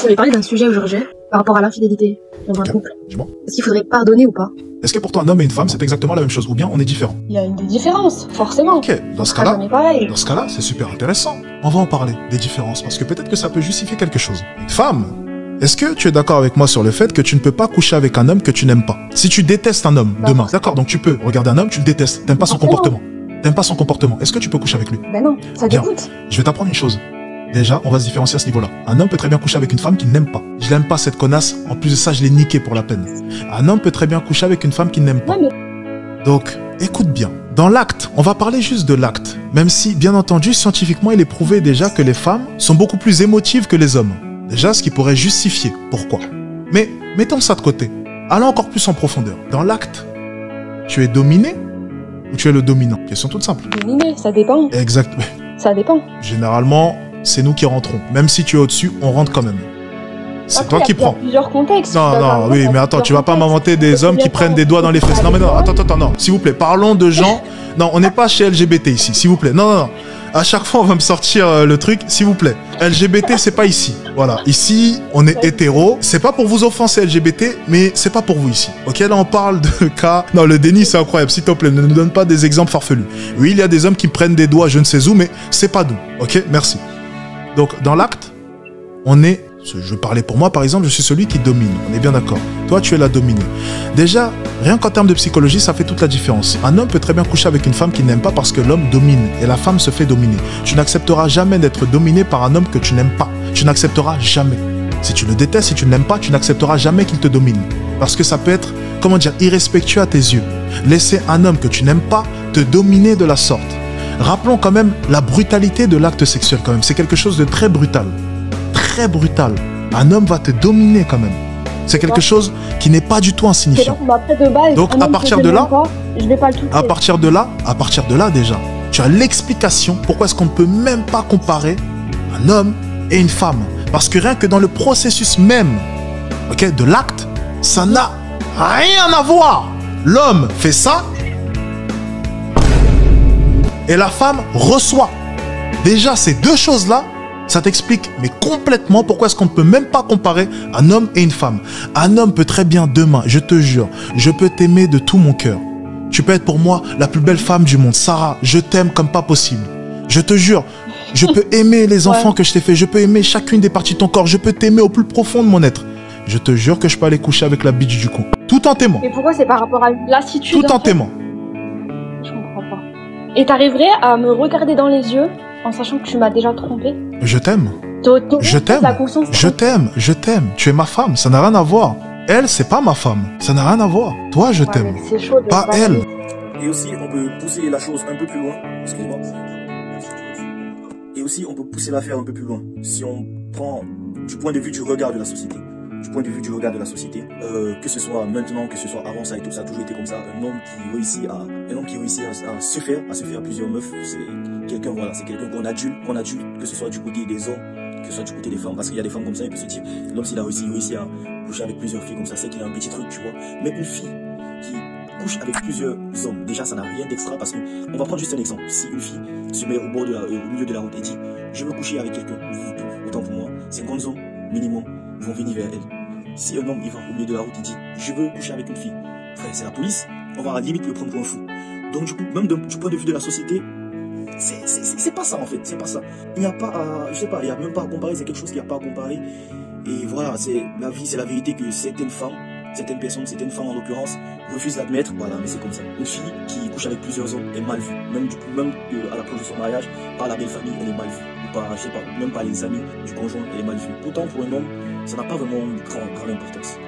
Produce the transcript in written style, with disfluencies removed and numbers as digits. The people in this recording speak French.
Je voulais parler d'un sujet aujourd'hui par rapport à l'infidélité dans un couple. Dis-moi. Est-ce qu'il faudrait pardonner ou pas? Est-ce que pour toi un homme et une femme c'est exactement la même chose ou bien on est différents? Il y a des différences, forcément. Ok, dans ce cas-là, c'est super intéressant. On va en parler des différences parce que peut-être que ça peut justifier quelque chose. Une femme, est-ce que tu es d'accord avec moi sur le fait que tu ne peux pas coucher avec un homme que tu n'aimes pas? Si tu détestes un homme demain, d'accord, donc tu peux regarder un homme, tu le détestes, t'aimes pas son comportement. T'aimes pas son comportement. Est-ce que tu peux coucher avec lui? Ben non, ça dégoûte. Je vais t'apprendre une chose. Déjà, on va se différencier à ce niveau-là. Un homme peut très bien coucher avec une femme qu'il n'aime pas. Je l'aime pas, cette connasse. En plus de ça, je l'ai niqué pour la peine. Un homme peut très bien coucher avec une femme qu'il n'aime pas. Donc, écoute bien. Dans l'acte, on va parler juste de l'acte. Même si, bien entendu, scientifiquement, il est prouvé déjà que les femmes sont beaucoup plus émotives que les hommes. Déjà, ce qui pourrait justifier. Pourquoi? Mais, mettons ça de côté. Allons encore plus en profondeur. Dans l'acte, tu es dominé ou tu es le dominant? Question toute simple. Dominé, ça dépend. Exact. Ça dépend. Généralement, c'est nous qui rentrons. Même si tu es au-dessus, on rentre quand même. C'est toi qui prends. Il y a plusieurs contextes. Non, oui, mais attends, tu vas pas m'inventer des hommes qui prennent des doigts dans les fesses. Non, mais non, attends, non. S'il vous plaît, parlons de gens... Non, on n'est pas chez LGBT ici, s'il vous plaît. Non. À chaque fois, on va me sortir le truc, s'il vous plaît. LGBT, c'est pas ici. Voilà. Ici, on est hétéro. C'est pas pour vous offenser LGBT, mais c'est pas pour vous ici. Ok, là, on parle de cas... Non, le déni, c'est incroyable. S'il te plaît, ne nous donne pas des exemples farfelus. Oui, il y a des hommes qui prennent des doigts je ne sais où, mais c'est pas nous. Ok, merci. Donc, dans l'acte, on est... Je parlais pour moi, par exemple, je suis celui qui domine. On est bien d'accord. Toi, tu es la dominée. Déjà, rien qu'en termes de psychologie, ça fait toute la différence. Un homme peut très bien coucher avec une femme qu'il n'aime pas parce que l'homme domine et la femme se fait dominer. Tu n'accepteras jamais d'être dominé par un homme que tu n'aimes pas. Tu n'accepteras jamais. Si tu le détestes, si tu ne l'aimes pas, tu n'accepteras jamais qu'il te domine. Parce que ça peut être, comment dire, irrespectueux à tes yeux. Laisser un homme que tu n'aimes pas te dominer de la sorte. Rappelons quand même la brutalité de l'acte sexuel quand même. C'est quelque chose de très brutal. Très brutal. Un homme va te dominer quand même. C'est quelque chose qui n'est pas du tout insignifiant. Donc à partir de là, à partir de là déjà, tu as l'explication pourquoi est-ce qu'on ne peut même pas comparer un homme et une femme. Parce que rien que dans le processus même, ok, de l'acte, ça n'a rien à voir. L'homme fait ça et la femme reçoit. Déjà ces deux choses-là, ça t'explique, mais complètement, pourquoi est-ce qu'on ne peut même pas comparer un homme et une femme. Un homme peut très bien demain, je te jure, je peux t'aimer de tout mon cœur. Tu peux être pour moi la plus belle femme du monde. Sarah, je t'aime comme pas possible. Je te jure, je peux aimer les enfants que je t'ai fait. Je peux aimer chacune des parties de ton corps. Je peux t'aimer au plus profond de mon être. Je te jure que je peux aller coucher avec la bitch du con. Tout en t'aimant. Mais pourquoi c'est par rapport à une lassitude? Tout en t'aimant. Je comprends pas. Et t'arriverais à me regarder dans les yeux en sachant que tu m'as déjà trompé? Je t'aime. Je t'aime. Je t'aime. Tu es ma femme. Ça n'a rien à voir. Elle, c'est pas ma femme. Ça n'a rien à voir. Toi, je t'aime. Pas elle. Et aussi, on peut pousser la chose un peu plus loin. Excuse-moi. Et aussi, on peut pousser l'affaire un peu plus loin. Si on prend du point de vue du regard de la société. Du point de vue du regard de la société. Que ce soit maintenant, que ce soit avant, ça a toujours été comme ça. Un homme qui réussit à se faire plusieurs meufs, c'est quelqu'un, voilà, c'est quelqu'un qu'on adulte, que ce soit du côté des hommes, que ce soit du côté des femmes. Parce qu'il y a des femmes comme ça, il peut se dire, l'homme s'il a réussi à coucher avec plusieurs filles comme ça, c'est qu'il a un petit truc, tu vois. Mais une fille qui couche avec plusieurs hommes, déjà ça n'a rien d'extra parce que, on va prendre juste un exemple. Si une fille se met au milieu de la route et dit, je veux coucher avec quelqu'un, autant pour moi, 50 hommes minimum vont venir vers elle. Si un homme il va au milieu de la route et dit, je veux coucher avec une fille, frère, c'est la police, on va à la limite le prendre pour un fou. Donc du coup, même du point de vue de la société, c'est pas ça en fait, c'est pas ça. Il n'y a pas à, je sais pas, il n'y a même pas à comparer, c'est quelque chose qu'il n'y a pas à comparer. Et voilà, c'est la vie, c'est la vérité que certaines femmes, certaines personnes, certaines femmes en l'occurrence, refusent d'admettre, voilà, mais c'est comme ça. Une fille qui couche avec plusieurs hommes est mal vue, même à l'approche de son mariage, par la belle famille, elle est mal vue. Ou par, je sais pas, même par les amis du conjoint, elle est mal vue. Pourtant, pour un homme, ça n'a pas vraiment grande importance.